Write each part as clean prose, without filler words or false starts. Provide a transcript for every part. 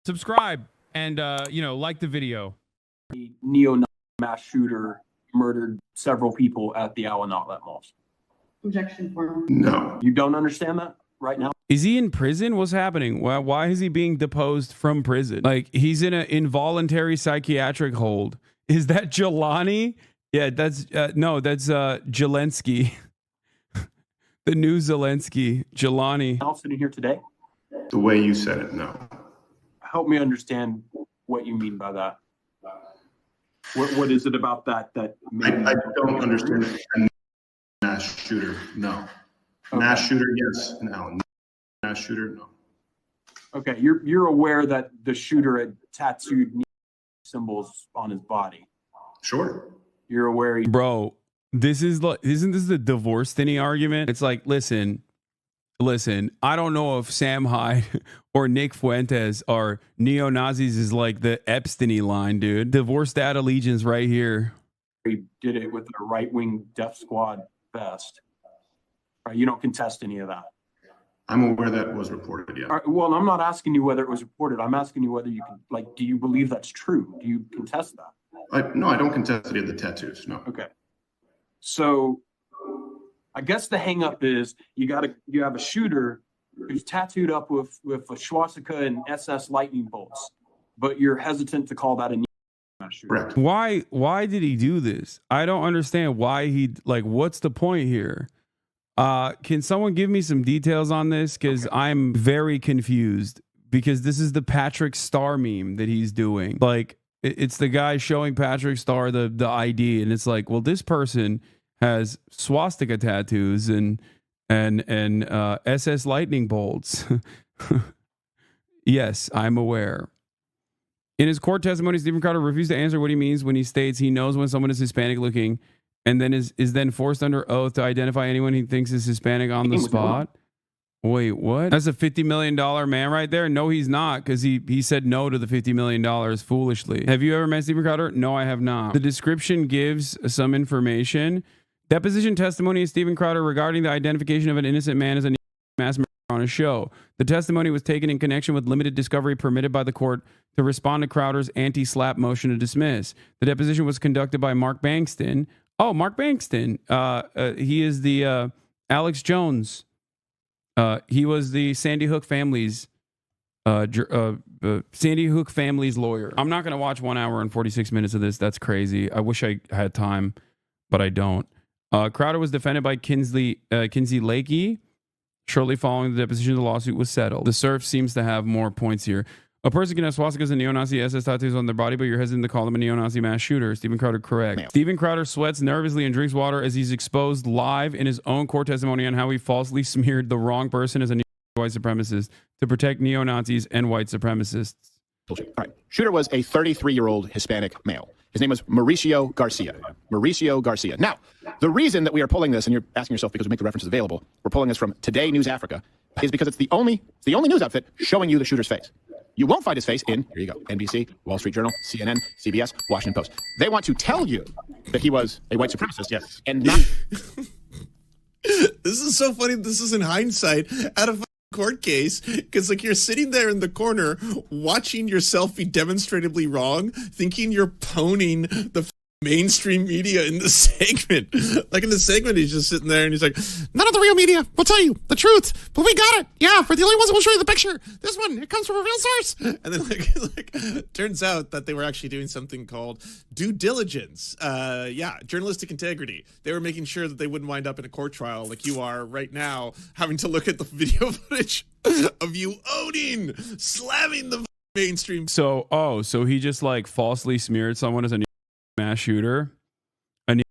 subscribe and like the video. Neo-Nazi mass shooter murdered several people at the Allen Outlet malls. Objection form. No. You don't understand that right now? Is he in prison? What's happening? Why is he being deposed from prison? Like, he's in an involuntary psychiatric hold. Is that Jelani? Yeah, that's no, that's Zelensky. The new Zelensky, Jelani. Else sitting here today? The way you said it, no. Help me understand what you mean by that. What is it about that I don't understand a mass shooter, no. Okay. Mass shooter, yes. No. Mass shooter, no. Okay, you're aware that the shooter had tattooed symbols on his body. Sure. You're aware Bro, this is like, isn't this the divorce thingy argument? It's like, listen, I don't know if Sam Hyde or Nick Fuentes are neo-Nazis is like the Epstein line, dude. Divorce that allegiance right here. he did it with a right-wing death squad vest. Right? You don't contest any of that. I'm aware that was reported, yeah. All right, well, I'm not asking you whether it was reported. I'm asking you whether you can, like, do you believe that's true? Do you contest that? No, I don't contest any of the tattoos, no. Okay. So I guess the hang up is you have a shooter who's tattooed up with a swastika and SS lightning bolts, but you're hesitant to call that a shooter. Correct. Why did he do this? I don't understand why what's the point here? Can someone give me some details on this? Because I'm very confused, because this is the Patrick Star meme that he's doing. Like, it's the guy showing Patrick Star the ID, and it's like, well, this person has swastika tattoos and SS lightning bolts. Yes, I'm aware. In his court testimony, Stephen Crowder refused to answer what he means when he states he knows when someone is Hispanic looking, and then is then forced under oath to identify anyone he thinks is Hispanic on the spot. Wait, what? That's a $50 million man right there? No, he's not, because he said no to the $50 million foolishly. Have you ever met Stephen Crowder? No, I have not. The description gives some information. Deposition testimony of Stephen Crowder regarding the identification of an innocent man as a mass murderer on a show. The testimony was taken in connection with limited discovery permitted by the court to respond to Crowder's anti-slap motion to dismiss. The deposition was conducted by Mark Bankston. Oh, Mark Bankston. He is the Alex Jones. He was the Sandy Hook family's lawyer. I'm not going to watch 1 hour and 46 minutes of this. That's crazy. I wish I had time, but I don't. Crowder was defended by Kinsey Lakey. Shortly following the deposition, the lawsuit was settled. The surf seems to have more points here. A person can have swastikas and neo-Nazi SS tattoos on their body, but you're hesitant to call them a neo-Nazi mass shooter. Stephen Crowder, correct. Ma'am. Stephen Crowder sweats nervously and drinks water as he's exposed live in his own court testimony on how he falsely smeared the wrong person as a white supremacist to protect neo-Nazis and white supremacists. All right. Shooter was a 33-year-old Hispanic male. His name was Mauricio Garcia. Mauricio Garcia. Now, the reason that we are pulling this, and you're asking yourself because we make the references available, we're pulling this from Today News Africa, is because it's the only news outfit showing you the shooter's face. You won't find his face in, here you go, NBC, Wall Street Journal, CNN, CBS, Washington Post. They want to tell you that he was a white supremacist, yes, and not... This is so funny. This is in hindsight at a court case, because like you're sitting there in the corner watching yourself be demonstratively wrong, thinking you're poning the mainstream media in the segment. Like in the segment, he's just sitting there and he's like, none of the real media will tell you the truth, but we got it. Yeah, we're the only ones that will show you the picture. This one, it comes from a real source. And then like turns out that they were actually doing something called due diligence. Journalistic integrity. They were making sure that they wouldn't wind up in a court trial like you are right now, having to look at the video footage of you slamming the mainstream. So he just like falsely smeared someone as a mass shooter, white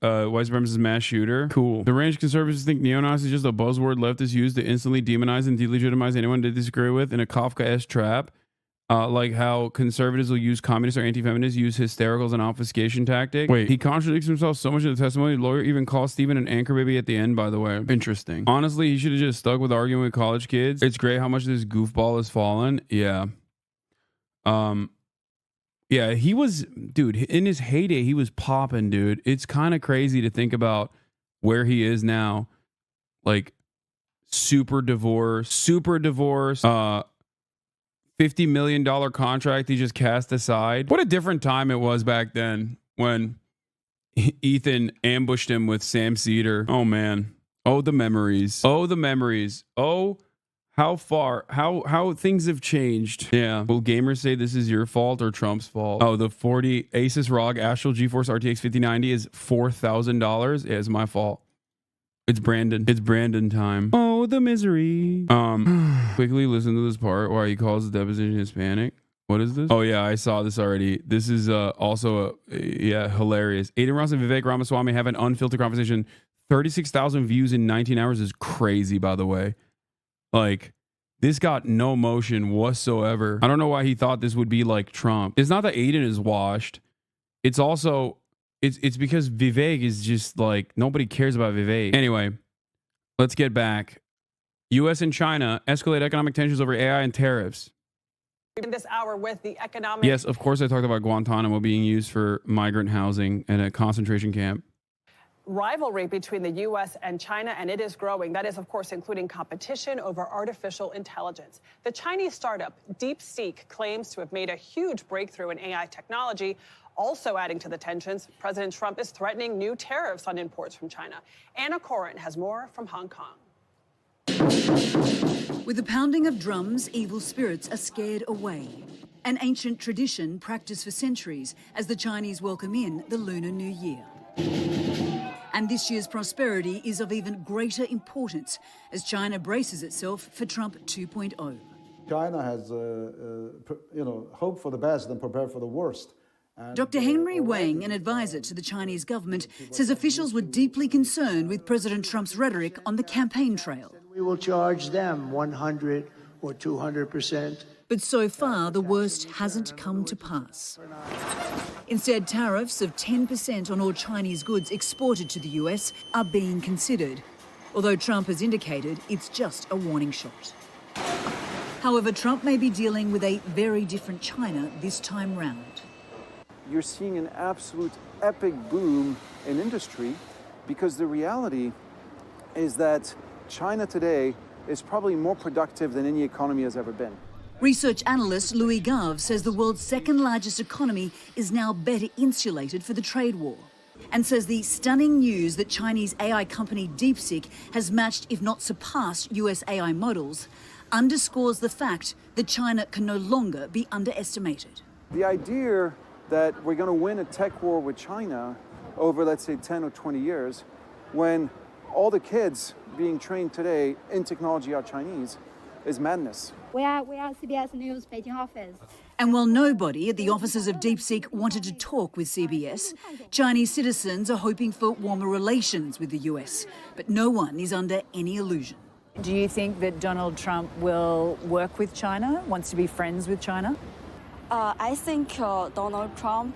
supremacist mass shooter. Cool. The range conservatives think neo-Nazi is just a buzzword leftists use to instantly demonize and delegitimize anyone they disagree with in a Kafka-esque trap. Like how conservatives will use communists or anti-feminists use hysterical as an obfuscation tactic. Wait, he contradicts himself so much in the testimony. The lawyer even calls Stephen an anchor baby at the end, by the way. Interesting. Honestly, he should have just stuck with arguing with college kids. It's great how much this goofball has fallen. Yeah. Yeah, he was, dude, in his heyday, he was popping, dude. It's kind of crazy to think about where he is now. Like, super divorced, $50 million contract he just cast aside. What a different time it was back then when Ethan ambushed him with Sam Cedar. Oh man. Oh, the memories. Oh, the memories. Oh, how things have changed. Yeah. Will gamers say this is your fault or Trump's fault? Oh, the 40 Asus ROG Astral GeForce RTX 5090 is $4,000. Yeah, it's my fault. It's Brandon. It's Brandon time. Oh, the misery. Quickly listen to this part where he calls the deposition Hispanic. What is this? Oh yeah, I saw this already. This is also hilarious. Aiden Ross and Vivek Ramaswamy have an unfiltered conversation. 36,000 views in 19 hours is crazy, by the way. Like, this got no motion whatsoever. I don't know why he thought this would be like Trump. It's not that Aiden is washed. It's also it's because Vivek is just like, nobody cares about Vivek. Anyway, let's get back. U.S. and China escalate economic tensions over AI and tariffs. In this hour with the economic... Yes, of course I talked about Guantanamo being used for migrant housing and a concentration camp. Rivalry between the U.S. and China, and it is growing. That is, of course, including competition over artificial intelligence. The Chinese startup DeepSeek claims to have made a huge breakthrough in AI technology. Also adding to the tensions, President Trump is threatening new tariffs on imports from China. Anna Corin has more from Hong Kong. With the pounding of drums, evil spirits are scared away. An ancient tradition practiced for centuries as the Chinese welcome in the Lunar New Year. And this year's prosperity is of even greater importance as China braces itself for Trump 2.0. China has, hope for the best and prepare for the worst. Dr. Henry Wang, an advisor to the Chinese government, says officials were deeply concerned with President Trump's rhetoric on the campaign trail. We will charge them 100 or 200%. But so far, the worst hasn't come to pass. Instead, tariffs of 10% on all Chinese goods exported to the US are being considered, although Trump has indicated it's just a warning shot. However, Trump may be dealing with a very different China this time round. You're seeing an absolute epic boom in industry because the reality is that China today is probably more productive than any economy has ever been. Research analyst Louis Gave says the world's second largest economy is now better insulated for the trade war, and says the stunning news that Chinese AI company DeepSeek has matched, if not surpassed, US AI models underscores the fact that China can no longer be underestimated. The idea that we're going to win a tech war with China over, let's say, 10 or 20 years, when all the kids being trained today in technology are Chinese, is madness. We are CBS News Beijing office. And while nobody at the offices of DeepSeek wanted to talk with CBS, Chinese citizens are hoping for warmer relations with the US. But no one is under any illusion. Do you think that Donald Trump will work with China, wants to be friends with China? I think Donald Trump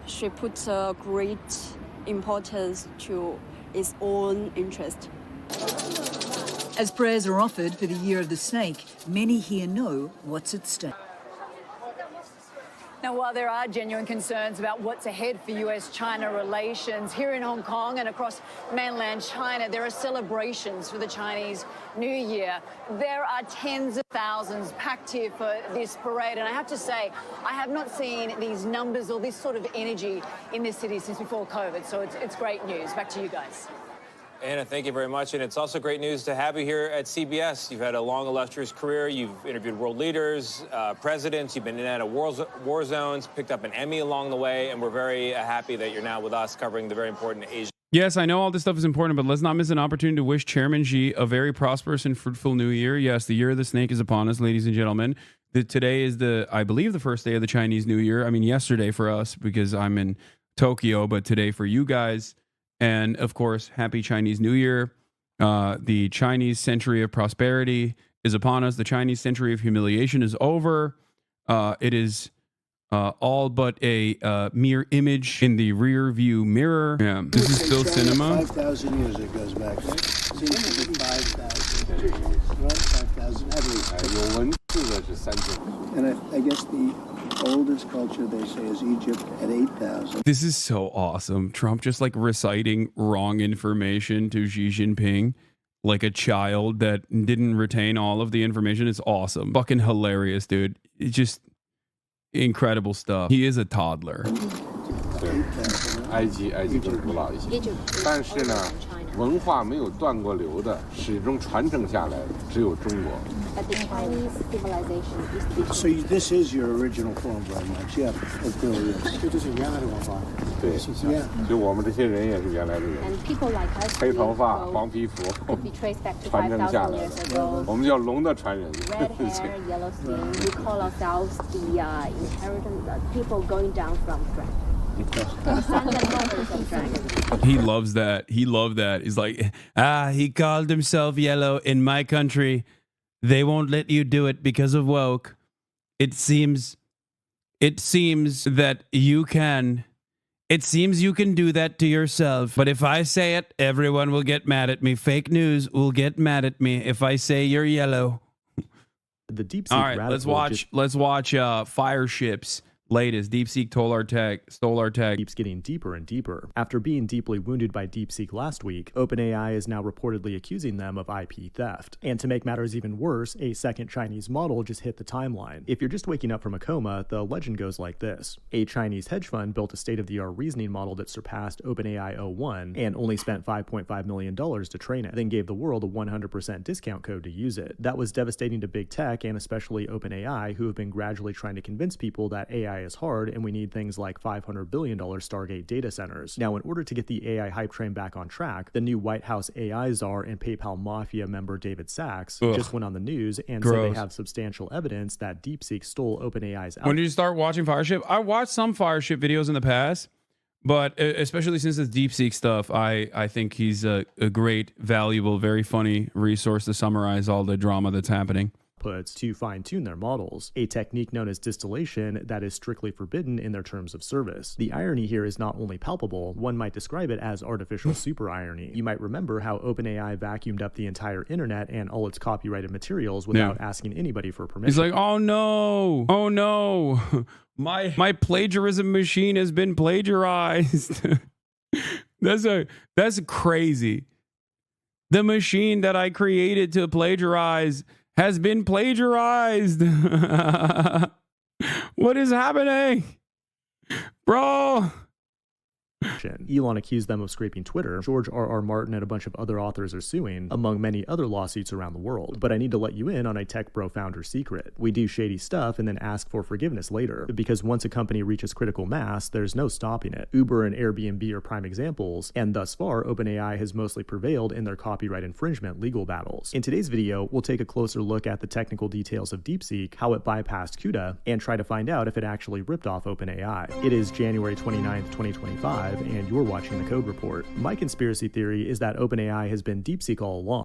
should put great importance to his own interest. As prayers are offered for the Year of the Snake, many here know what's at stake. Now, while there are genuine concerns about what's ahead for US-China relations, here in Hong Kong and across mainland China, there are celebrations for the Chinese New Year. There are tens of thousands packed here for this parade, and I have to say, I have not seen these numbers or this sort of energy in this city since before COVID, so it's great news. Back to you guys. Anna, thank you very much. And it's also great news to have you here at CBS. You've had a long, illustrious career. You've interviewed world leaders, presidents. You've been in and out of war zones, picked up an Emmy along the way. And we're very happy that you're now with us covering the very important Asia. Yes, I know all this stuff is important, but let's not miss an opportunity to wish Chairman Xi a very prosperous and fruitful new year. Yes, the Year of the Snake is upon us, ladies and gentlemen. Today is I believe, the first day of the Chinese New Year. I mean, yesterday for us because I'm in Tokyo, but today for you guys. And of course, happy Chinese New Year. The Chinese century of prosperity is upon us. The Chinese century of humiliation is over. It is all but a mere image in the rear view mirror. Yeah, this is still cinema. 5,000 years it goes back. Seems to be 5,000. Right? 5,000 at least. And I guess the oldest culture, they say, is Egypt at 8,000. This is so awesome. Trump just like reciting wrong information to Xi Jinping. like a child that didn't retain all of the information. It's awesome. Fucking hilarious, dude. It's just incredible stuff. He is a toddler. 埃及更古老一些，但是呢，文化没有断过流的，始终传承下来的只有中国。But the Chinese civilization is the So this is your original form very much, yeah. It really is. 这就是原来的文化。对，就我们这些人也是原来的人。 And people like us 黑头发、黄皮肤， be traced back to 传承下 5,000 来 years 的。 ago. 我们叫龙的传人。 Red hair, yellow skin. We call ourselves the inheritance people going down from dragon. He loves that. He loved that. He's like, he called himself yellow. In my country, they won't let you do it because of woke. It seems that you can. It seems you can do that to yourself. But if I say it, everyone will get mad at me. Fake news will get mad at me if I say you're yellow. The DeepSeek. All right, let's watch Fire Ship's latest. DeepSeek stole our tech. Keeps getting deeper and deeper. After being deeply wounded by DeepSeek last week, OpenAI is now reportedly accusing them of IP theft. And to make matters even worse, a second Chinese model just hit the timeline. If you're just waking up from a coma, the legend goes like this. A Chinese hedge fund built a state-of-the-art reasoning model that surpassed OpenAI 01 and only spent $5.5 million to train it, then gave the world a 100% discount code to use it. That was devastating to big tech and especially OpenAI, who have been gradually trying to convince people that AI is hard and we need things like $500 billion Stargate data centers. Now, in order to get the AI hype train back on track, the new White House AI czar and PayPal mafia member David Sachs just went on the news and said they have substantial evidence that DeepSeek stole OpenAI's. When did you start watching Fireship? I watched some Fireship videos in the past, but especially since it's DeepSeek stuff, I think he's a great, valuable, very funny resource to summarize all the drama that's happening. To fine-tune their models, a technique known as distillation that is strictly forbidden in their terms of service. The irony here is not only palpable, one might describe it as artificial super irony. You might remember how OpenAI vacuumed up the entire internet and all its copyrighted materials without asking anybody for permission. He's like, oh no, my plagiarism machine has been plagiarized. That's crazy. The machine that I created to plagiarize has been plagiarized. What is happening? Bro. Elon accused them of scraping Twitter. George R.R. Martin and a bunch of other authors are suing, among many other lawsuits around the world. But I need to let you in on a tech bro founder secret. We do shady stuff and then ask for forgiveness later, because once a company reaches critical mass, there's no stopping it. Uber and Airbnb are prime examples, and thus far, OpenAI has mostly prevailed in their copyright infringement legal battles. In today's video, we'll take a closer look at the technical details of DeepSeek, how it bypassed CUDA, and try to find out if it actually ripped off OpenAI. It is January 29th, 2025, and you're watching The Code Report. My conspiracy theory is that OpenAI has been DeepSeek all along.